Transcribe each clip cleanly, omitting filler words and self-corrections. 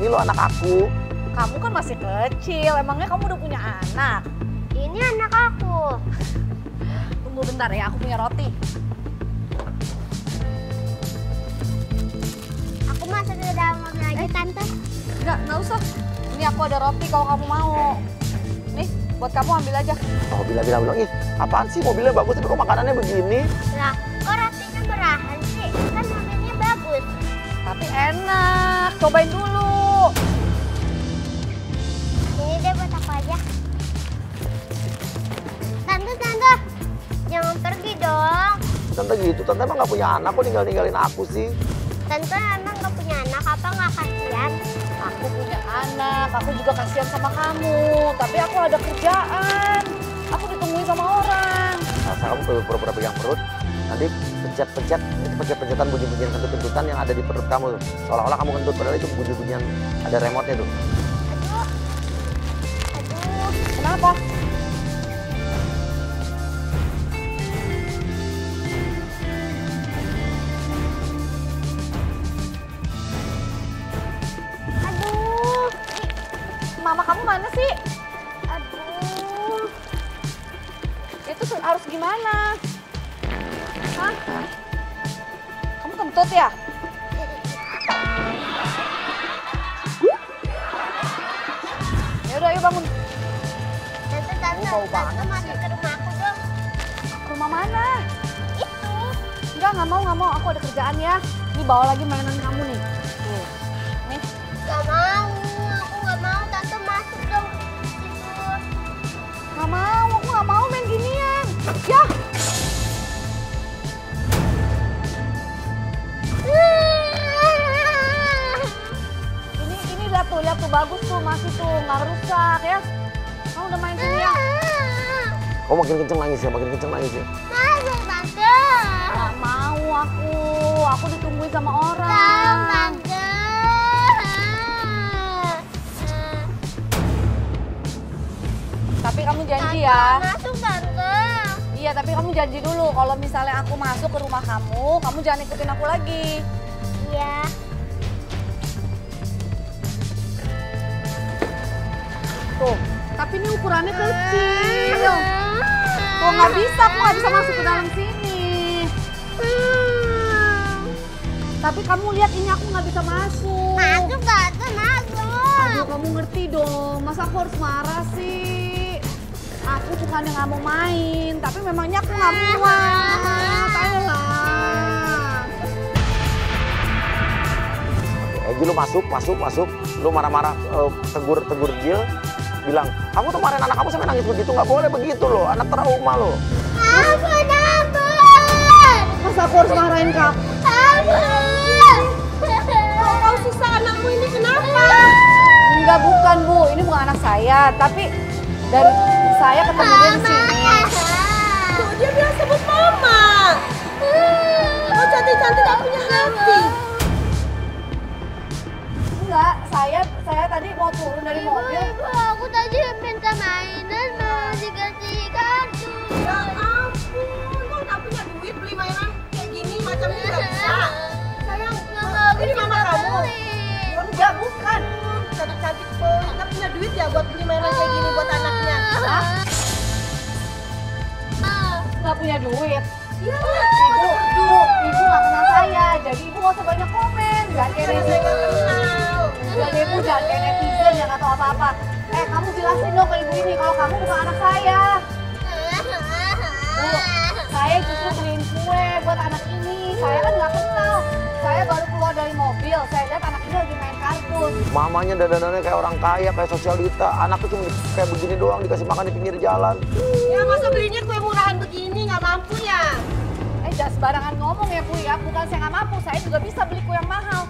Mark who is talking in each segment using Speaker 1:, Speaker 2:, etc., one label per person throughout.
Speaker 1: ini loh anak aku.
Speaker 2: Kamu kan masih kecil, emangnya kamu udah punya anak?
Speaker 3: Ini anak aku.
Speaker 2: Tunggu bentar ya, aku punya roti.
Speaker 3: Aku masuk ke dalam mobil aja, Tante.
Speaker 2: Enggak usah. Ini aku ada roti kalau kamu mau. Nih, buat kamu ambil aja.
Speaker 1: Oh, bilang, ih apaan sih mobilnya bagus tapi kok makanannya begini?
Speaker 3: Lah, kok rotinya murahan sih? Kan mobilnya bagus.
Speaker 2: Tapi enak, cobain dulu.
Speaker 3: Ini deh buat aku aja. Tante, jangan pergi dong.
Speaker 1: Tante gitu, tante emang gak punya anak, kok ninggalin aku sih?
Speaker 3: Tante emang gak punya anak, apa gak kasihan?
Speaker 2: Aku punya anak, aku juga kasihan sama kamu. Tapi aku ada kerjaan. Aku ditungguin sama orang.
Speaker 1: Rasa kamu pura-pura pegang perut, nanti pencet-pencet, itu pencet-pencetan bunyi-bunyian kentut-kentutan yang ada di perut kamu tuh. Seolah-olah kamu kentut, padahal itu bunyi-bunyian ada remote-nya tuh.
Speaker 3: Aduh.
Speaker 2: Kenapa?
Speaker 3: Aduh.
Speaker 2: Mama kamu mana sih?
Speaker 3: Aduh.
Speaker 2: Itu harus gimana? Hah? Kamu kentut ya? Ya udah, ayo bangun.
Speaker 3: Tante,
Speaker 2: Bau banget
Speaker 3: masuk ke rumah aku dong.
Speaker 2: Rumah mana?
Speaker 3: Itu.
Speaker 2: Nggak mau. Aku ada kerjaan ya. Ini bawa lagi mainan kamu nih. Tuh. Nih.
Speaker 3: Gak mau, aku gak mau. Tante masuk dong. Situ.
Speaker 2: Aku nggak mau main ginian. Ya. Ini lihat tuh bagus tuh, masih tuh nggak rusak ya. Kamu udah main sini ya?
Speaker 1: Kok makin kenceng nangis ya?
Speaker 3: Masuk, Tante.
Speaker 2: Nggak mau aku ditungguin sama
Speaker 3: Dong,
Speaker 2: orang.
Speaker 3: Tante.
Speaker 2: Tapi kamu janji
Speaker 3: Tante,
Speaker 2: ya.
Speaker 3: masuk, Tante.
Speaker 2: Iya, tapi kamu janji dulu kalau misalnya aku masuk ke rumah kamu jangan ikutin aku lagi.
Speaker 3: Iya.
Speaker 2: Tuh, tapi ini ukurannya kecil. Tuh nggak bisa, aku nggak bisa masuk ke dalam sini. Tapi kamu lihat ini aku nggak bisa masuk.
Speaker 3: Masuk, Tante, masuk.
Speaker 2: Aduh, kamu ngerti dong, masa aku harus marah sih? Aku bukannya nggak mau main, tapi memangnya aku nggak muat. Ayolah.
Speaker 1: Egi lu masuk. Lu marah-marah, tegur Gil. Bilang, kamu tuh marahin anak kamu sampai nangis begitu, nggak boleh begitu loh, anak trauma loh.
Speaker 3: Ampun.
Speaker 2: Masa aku harus marahin kamu? Kau susah anakmu ini kenapa? Enggak, bukan Bu, ini bukan anak saya, tapi dari saya ketemu dia di sini.
Speaker 4: Tuh, dia bilang sebut mama. Oh, cantik-cantik gak punya hati.
Speaker 2: Enggak, saya tadi mau turun dari mobil.
Speaker 3: Ibu, aku tadi minta mainan mau dikasih kartu.
Speaker 4: Ya ampun, kok gak punya duit beli mainan kayak gini macamnya gak bisa. Sayang, ini mama kamu.
Speaker 2: Enggak, bukan.
Speaker 4: Cantik-cantik gak punya duit ya buat beli mainan kayak gini buat anaknya.
Speaker 2: Hah? Nggak punya duit.
Speaker 4: Iya,
Speaker 2: Ibu nggak kenal saya, jadi ibu nggak usah banyak komen. Jangan kayak
Speaker 4: saya
Speaker 2: netizen.
Speaker 4: gak kenal.
Speaker 2: Jadi ibu jangan kayak netizen yang nggak tahu apa-apa. Kamu jelasin dong ke ibu ini kalau kamu bukan anak saya. Bu, saya justru beliin kue buat anak ini. Saya kan nggak kenal. Saya baru keluar dari mobil, saya lihat anak ini lagi main kartun.
Speaker 1: Mamanya dandanannya kayak orang kaya, kayak sosialita. Anaknya cuma kayak begini doang, dikasih makan di pinggir jalan.
Speaker 4: Ya masa belinya kue murahan begini gak mampu ya?
Speaker 2: Jangan sembarangan ngomong ya Bu ya. Bukan saya nggak mampu, saya juga bisa beli kue yang mahal.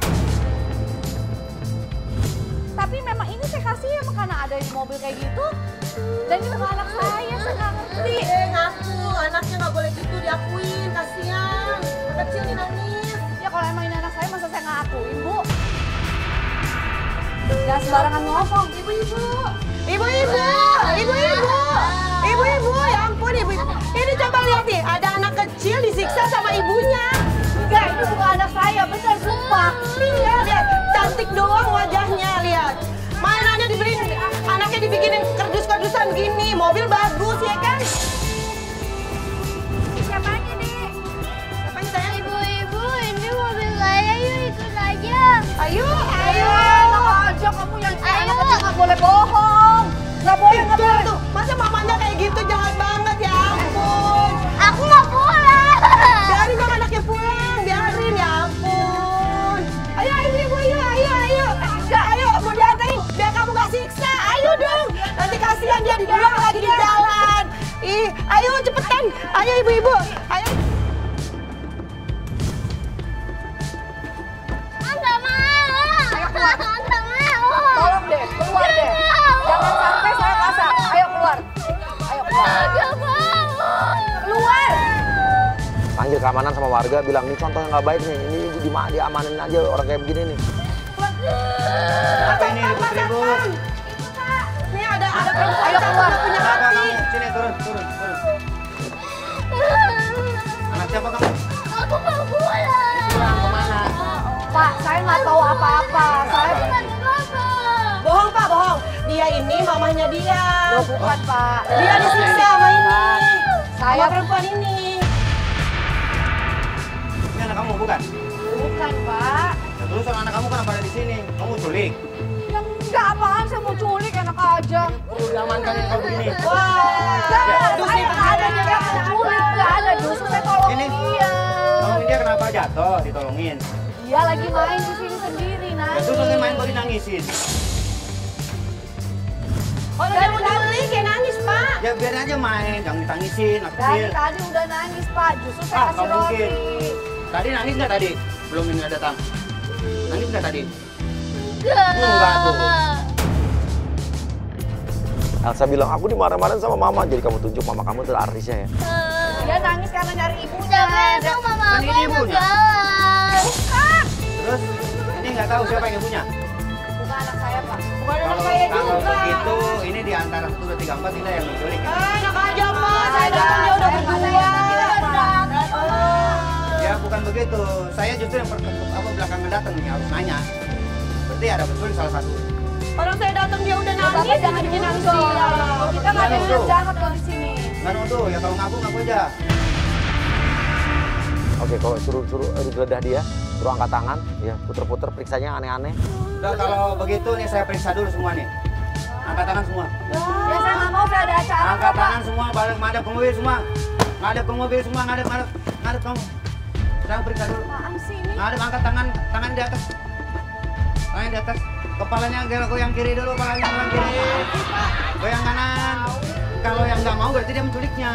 Speaker 2: Tapi memang ini saya kasih emang karena ada di mobil kayak gitu. Dan ini bukan anak saya nggak ngerti.
Speaker 4: Ngaku, anaknya gak boleh gitu diakuin, kasihan. Anak kecil nih nangis.
Speaker 2: Ya kalau emang ini anak saya masa saya nggak akuin Bu. Jangan sembarangan ngomong.
Speaker 4: Ibu-ibu, ya ampun ibu-ibu. Ini coba lihat nih, ada anak kecil disiksa sama ibunya.
Speaker 2: Enggak, ini bukan anak saya, bener sumpah.
Speaker 4: Lihat, cantik doang wajahnya, Ayo,
Speaker 2: Ayo, enak aja kamu yang anak kecil nggak boleh bohong. Nggak boleh, nggak boleh.
Speaker 4: Tuh, masa mamanya kayak gitu jahat banget ya ampun.
Speaker 3: Aku nggak pulang.
Speaker 4: Biarin dong anaknya pulang, biarin ya ampun. Ayo ibu, ayo. Ayo, mau diantarin biar kamu gak siksa. Ayo dong, nanti kasihan dia di dalam lagi di jalan. Ih, ayo cepetan. Ayo ibu-ibu, ayo.
Speaker 3: Nggak mau. Nggak mau.
Speaker 2: Tolong deh, keluar deh. Jangan sampai saya kasar. Ayo keluar. Ayo keluar.
Speaker 3: Nggak mau.
Speaker 2: Keluar.
Speaker 1: Panggil keamanan sama warga, bilang ini contoh yang nggak baik nih. Ini diamanin aja orang kayak begini nih.
Speaker 5: Apa ini ribut-ribut?
Speaker 4: Nih ada perempuan
Speaker 2: Ayo keluar.
Speaker 4: punya
Speaker 5: Kenapa
Speaker 4: hati.
Speaker 5: kamu? Sini turun. Anak siapa kamu?
Speaker 3: Aku mau pulang.
Speaker 5: Kemana?
Speaker 2: Pak, saya nggak tahu apa-apa. Saya
Speaker 4: Bohong Pak, bohong. Dia ini mamanya dia.
Speaker 2: bukan Pak.
Speaker 4: Dia disiksa sama ini.
Speaker 2: Saya
Speaker 4: Sama perempuan ini.
Speaker 5: Ini anak kamu bukan?
Speaker 2: bukan Pak.
Speaker 5: Ya, terus sama anak kamu kenapa ada di sini? Kamu culik?
Speaker 2: Yang enggak apaan, saya mau culik enak aja.
Speaker 5: Perlu diamankan yang kayak begini.
Speaker 4: Wah.
Speaker 2: Enggak,
Speaker 4: Terus
Speaker 2: saya
Speaker 4: nih,
Speaker 2: nggak ada dia yang culik, nggak ada. Justru saya tolongin
Speaker 5: Ini?
Speaker 2: dia.
Speaker 5: Tolongin dia kenapa jatuh? Ditolongin.
Speaker 2: Dia lagi main di sini sendiri,
Speaker 5: Ya
Speaker 2: nangis.
Speaker 5: terus lagi main kok dinangisin.
Speaker 4: Oh, dia mau diculik ya nangis Pak.
Speaker 5: Ya biar aja main, jangan ditangisin, anak
Speaker 2: Dari
Speaker 5: kecil.
Speaker 2: tadi udah nangis Pak, justru saya
Speaker 5: Ah,
Speaker 2: kasih
Speaker 5: nggak
Speaker 2: roti.
Speaker 5: mungkin. Tadi nangis nggak tadi? Belum ini datang. Nangis nggak tadi? Enggak tuh.
Speaker 1: Elsa bilang, aku dimarah-marahin sama mama. Jadi kamu tunjuk mama kamu itu artisnya ya.
Speaker 2: Dia nangis karena nyari ibunya.
Speaker 3: Tapi itu mama
Speaker 5: Kan
Speaker 3: aku
Speaker 5: ini
Speaker 3: yang
Speaker 5: ibunya.
Speaker 3: jalan.
Speaker 5: Terus ini nggak tahu siapa yang ibunya.
Speaker 2: Bukan anak saya Pak.
Speaker 4: Bukan anak
Speaker 5: Kalau
Speaker 4: saya
Speaker 5: kalau
Speaker 4: juga.
Speaker 5: begitu, ini di antara 1, 2, 3, 4 kita yang menculik.
Speaker 4: Enak aja Pak, saya datang dia udah berdua.
Speaker 5: Ya bukan begitu. Saya justru yang belakangan datang nih harus nanya. Berarti ada penculik salah satu.
Speaker 4: Orang saya datang dia udah
Speaker 2: Bapak
Speaker 4: nangis,
Speaker 2: jangan
Speaker 4: bikin nangis
Speaker 2: dong.
Speaker 4: dia.
Speaker 2: Kita nggak ada
Speaker 5: Jangan
Speaker 2: niat
Speaker 5: dong.
Speaker 2: jahat loh di sini.
Speaker 5: Nggak nuduh, ya kalau ngaku aja.
Speaker 1: Oke, kalau suruh digeledah dia, suruh angkat tangan, ya puter-puter, periksanya aneh-aneh.
Speaker 5: Udah kalau begitu nih saya periksa dulu semua nih. Angkat tangan semua.
Speaker 2: Ya saya nggak mau, saya ada acara
Speaker 5: Angkat
Speaker 2: kok, Pak.
Speaker 5: tangan semua, balik ngadep ke mobil semua. Ngadep ke mobil semua, ngadep kamu. Saya periksa dulu.
Speaker 2: Apaan sih ini?
Speaker 5: Ngadep, angkat tangan di atas. Tangan di atas. Kepalanya goyang kiri dulu, kepalanya goyang kiri. Goyang kanan. Kalau yang nggak mau berarti dia menculiknya.